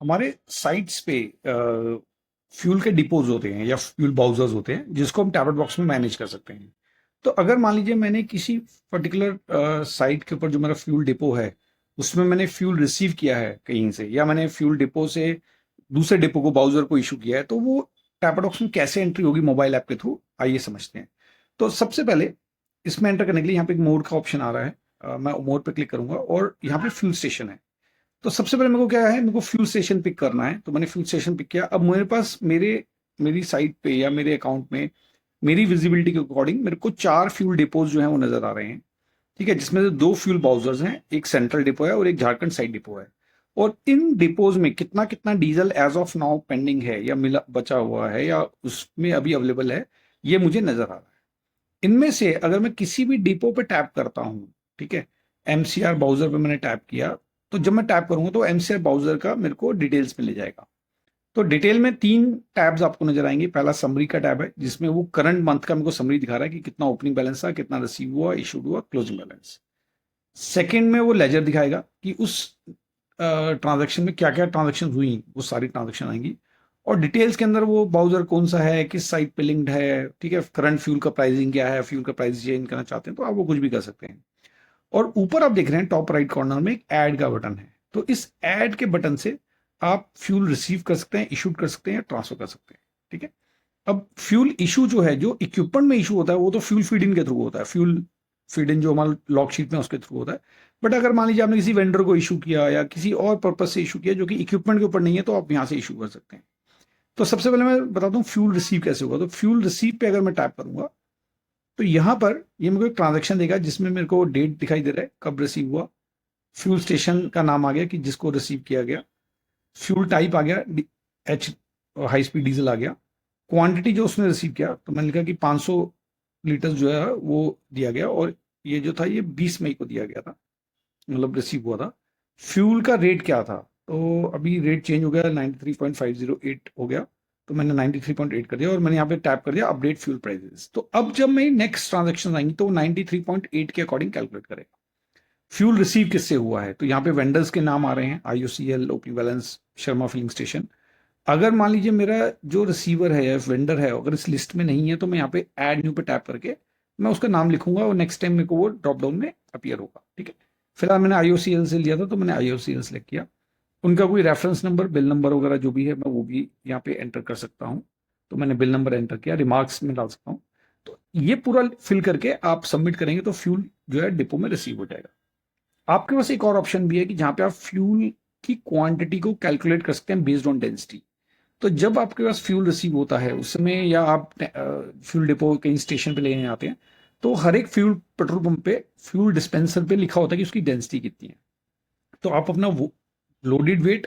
हमारे साइट्स पे फ्यूल के डिपोज होते हैं या फ्यूल बाउजर्स होते हैं जिसको हम टैबलेट बॉक्स में मैनेज कर सकते हैं। तो अगर मान लीजिए मैंने किसी पर्टिकुलर साइट के ऊपर जो मेरा फ्यूल डिपो है उसमें मैंने फ्यूल रिसीव किया है कहीं से, या मैंने फ्यूल डिपो से दूसरे डिपो को बाउजर को इशू किया है, तो वो टैबलेट बॉक्स में कैसे एंट्री होगी मोबाइल ऐप के थ्रू, आइए समझते हैं। तो सबसे पहले इसमें एंटर करने के लिए यहाँ पे एक मोड का ऑप्शन आ रहा है। मैं मोड पे क्लिक करूंगा और यहाँ पे फ्यूल स्टेशन है। तो सबसे पहले मेरे को क्या है, मेरे को फ्यूल स्टेशन पिक करना है, तो मैंने फ्यूल स्टेशन पिक किया। अब मेरे पास मेरी साइट पे या मेरे अकाउंट में मेरी विजिबिलिटी के अकॉर्डिंग मेरे को 4 फ्यूल डिपोज जो है वो नजर आ रहे हैं। ठीक है, जिसमें से 2 फ्यूल बाउजर्स हैं, एक सेंट्रल डिपो है और एक झारखंड साइड डिपो है। और इन डिपोज में कितना कितना diesel as of now pending है या मिला बचा हुआ है या उसमें अभी अवेलेबल है, ये मुझे नजर आ रहा है। इनमें से अगर मैं किसी भी डिपो पे टैप करता हूं, ठीक है, एमसीआर ब्राउजर पे मैंने टैप किया, तो जब मैं टैप करूंगा तो एमसीआर ब्राउजर का मेरे को डिटेल्स में ले जाएगा। तो डिटेल में 3 टैब्स आपको नजर आएंगे। पहला समरी का टैब है जिसमें वो करंट मंथ का मेरे को समरी दिखा रहा है कि कितना ओपनिंग बैलेंस था, कितना रिसीव हुआ, इशूड हुआ, क्लोजिंग बैलेंस। सेकंड में वो लेजर दिखाएगा कि उस ट्रांजैक्शन में क्या क्या ट्रांजैक्शन हुई, वो सारी ट्रांजैक्शन आएंगी। और डिटेल्स के अंदर वो ब्राउजर कौन सा है, किस साइट पे लिंक्ड है, ठीक है, करंट फ्यूल का प्राइसिंग क्या है, फ्यूल का प्राइस चेंज करना चाहते हैं तो आप वो कुछ भी कर सकते हैं। और ऊपर आप देख रहे हैं टॉप राइट कॉर्नर में एक ऐड का बटन है। तो इस ऐड के बटन से आप फ्यूल रिसीव कर सकते हैं, इशूड कर सकते हैं या ट्रांसफर कर सकते हैं। ठीक है, अब फ्यूल इशू जो है, जो इक्विपमेंट में इशू होता है वो तो फ्यूल फीड इन के थ्रू होता है, फ्यूल फीड इन जो हमारा लॉक शीट में उसके थ्रू होता है। बट अगर मान लीजिए आपने किसी वेंडर को इशू किया या किसी और पर्पज से इशू किया जो कि इक्विपमेंट के ऊपर नहीं है, तो आप यहाँ से इशू कर सकते हैं। तो सबसे पहले मैं बताता हूँ फ्यूल रिसीव कैसे होगा। तो फ्यूल रिसीव पे अगर मैं टैप करूंगा तो यहाँ पर ये मेरे को एक ट्रांजेक्शन देगा जिसमें मेरे को डेट दिखाई दे रहा है कब रिसीव हुआ, फ्यूल स्टेशन का नाम आ गया कि जिसको रिसीव किया गया, फ्यूल टाइप आ गया, एच हाई स्पीड डीजल आ गया, क्वांटिटी जो उसने रिसीव किया तो मैंने लिखा कि 500 लीटर जो है वो दिया गया, और ये जो था ये 20 मई को दिया गया था, मतलब रिसीव हुआ था। फ्यूल का रेट क्या था, तो अभी रेट चेंज हो गया, 93.508 हो गया, तो मैंने 93.8 कर दिया और मैंने यहाँ पे टैप कर दिया अपडेट फ्यूल प्राइसेस। तो अब जब मेरी नेक्स्ट ट्रांजेक्शन आएंगी तो वो 93.8 के अकॉर्डिंग कैलकुलेट करेगा। फ्यूल रिसीव किससे हुआ है, तो यहाँ पे वेंडर्स के नाम आ रहे हैं, IOCL, OP balance, Sharma filling station. अगर मान लीजिए मेरा जो रिसीवर है या वेंडर है अगर इस लिस्ट में नहीं है, तो मैं यहाँ पे ऐड न्यू पे टैप करके मैं उसका नाम लिखूंगा और नेक्स्ट टाइम मेरे को वो ड्रॉप डाउन में अपीयर होगा। ठीक है, फिलहाल मैंने आईओसीएल से लिया था तो मैंने आईओसीएल सेलेक्ट किया। उनका कोई रेफरेंस नंबर, बिल नंबर वगैरह जो भी है मैं वो भी यहाँ पे एंटर कर सकता हूँ। तो मैंने बिल नंबर एंटर किया, रिमार्क्स में डाल सकता हूँ। तो ये पूरा फिल करके आप सबमिट करेंगे तो फ्यूल जो है डिपो में रिसीव हो जाएगा। आपके पास एक और ऑप्शन भी है कि जहां पे आप फ्यूल की क्वांटिटी को कैलकुलेट कर सकते हैं बेस्ड ऑन डेंसिटी। तो जब आपके पास फ्यूल रिसीव होता है उस समय, या आप फ्यूल डिपो कहीं स्टेशन पे लेने आते हैं, तो हर एक फ्यूल पेट्रोल पंप पे फ्यूल डिस्पेंसर पे लिखा होता है कि उसकी डेंसिटी कितनी है। तो आप अपना लोडेड वेट,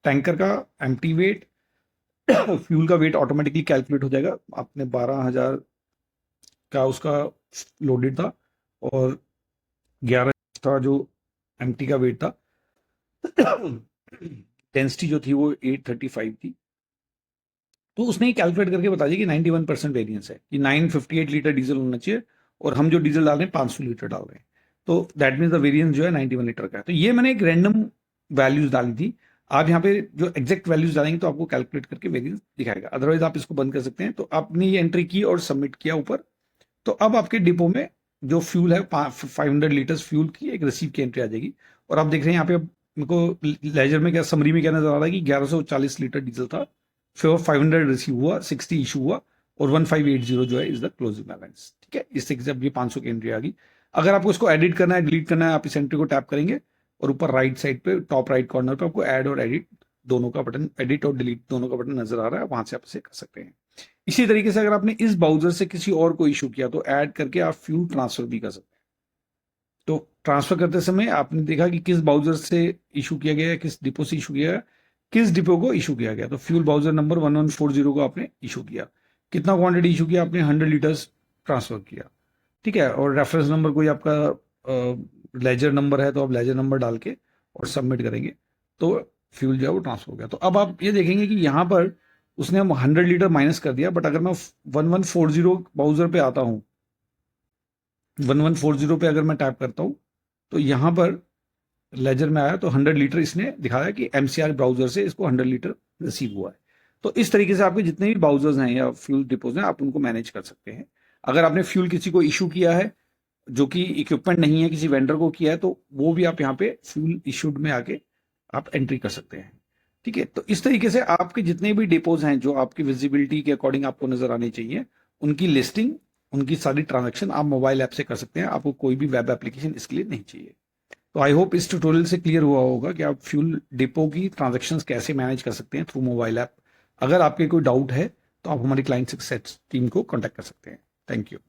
टैंकर का एम्प्टी वेट, फ्यूल का वेट ऑटोमेटिकली कैलकुलेट हो जाएगा। आपने 12,000 का उसका लोडेड था और 11 था जो एम्प्टी का वेट था। डेंसिटी जो थी वो 835 थी। तो उसने ही कैलकुलेट करके बता दिया कि 91% वेरियंस है, कि 958 लीटर डीजल होना चाहिए और हम जो डीजल डाल रहे हैं 500 लीटर डाल रहे हैं। तो दैट मीन्स द वेरियंस जो है 91 लीटर का है। तो ये मैंने एक रैंडम वैल्यूज डाली थी। आप यहाँ पे जो एग्जैक्ट वैल्यूज डालेंगे तो आपको कैलकुलेट करके वेरियंस दिखाएगा, अदरवाइज आप इसको बंद कर सकते हैं। तो आपने ये एंट्री की और सबमिट किया ऊपर। तो अब आपके डिपो में जो फ्यूल है 500 लीटर फ्यूल की एक रिसीव की एंट्री आ जाएगी। और आप देख रहे हैं यहाँ पे मेरे को लेजर में क्या, समरी में क्या नजर आ रहा है कि 1140 लीटर डीजल था, फिर 500 रिसीव हुआ, 60 इशू हुआ और 1580 जो है इज द क्लोजिंग बैलेंस। ठीक है, इससे जब ये 500 की एंट्री आ गई। अगर आपको इसको एडिट करना है, डिलीट करना है, आप इस एंट्री को टैप करेंगे और ऊपर राइट साइड पे टॉप राइट कॉर्नर पे आपको ऐड और एडिट दोनों का बटन, एडिट और डिलीट दोनों का बटन नजर आ रहा है, वहां से आप इसे कर सकते हैं। इसी तरीके से अगर आपने इस ब्राउजर से किसी और को इशू किया तो ऐड करके आप फ्यूल ट्रांसफर भी कर सकते हैं। तो ट्रांसफर करते समय आपने देखा कि किस ब्राउजर से इशू किया गया है, किस डिपो से इशू किया है, किस डिपो को इशू किया गया। तो फ्यूल ब्राउजर नंबर 1140 को आपने इशू किया, कितना क्वांटिटी इशू किया आपने, 100 लीटर्स ट्रांसफर किया। ठीक है, और रेफरेंस नंबर कोई आपका लेजर नंबर है तो आप लेजर नंबर डाल के और सबमिट करेंगे तो फ्यूल जो है वो ट्रांसफर हो गया। तो अब आप ये देखेंगे कि यहाँ पर उसने हम 100 लीटर माइनस कर दिया, बट अगर मैं 1140 ब्राउजर पे आता हूँ, 1140 पे अगर मैं टैप करता हूँ तो यहाँ पर लेजर में आया तो 100 लीटर इसने दिखाया कि एमसीआर ब्राउजर से इसको 100 लीटर रिसीव हुआ है। तो इस तरीके से आपके जितने भी ब्राउजर्स हैं या फ्यूल डिपोज हैं आप उनको मैनेज कर सकते हैं। अगर आपने फ्यूल किसी को इशू किया है जो कि इक्विपमेंट नहीं है, किसी वेंडर को किया है, तो वो भी आप यहाँ पे फ्यूल इशूड में आके आप एंट्री कर सकते हैं। ठीक है, तो इस तरीके से आपके जितने भी डिपोज हैं जो आपकी विजिबिलिटी के अकॉर्डिंग आपको नजर आने चाहिए, उनकी लिस्टिंग, उनकी सारी ट्रांजेक्शन आप मोबाइल ऐप से कर सकते हैं। आपको कोई भी वेब एप्लीकेशन इसके लिए नहीं चाहिए। तो आई होप इस ट्यूटोरियल से क्लियर हुआ होगा कि आप फ्यूल डिपो की ट्रांजेक्शन्स कैसे मैनेज कर सकते हैं थ्रू मोबाइल ऐप। अगर आपके कोई डाउट है तो आप हमारी क्लाइंट सक्सेस टीम को कॉन्टैक्ट कर सकते हैं। Thank you.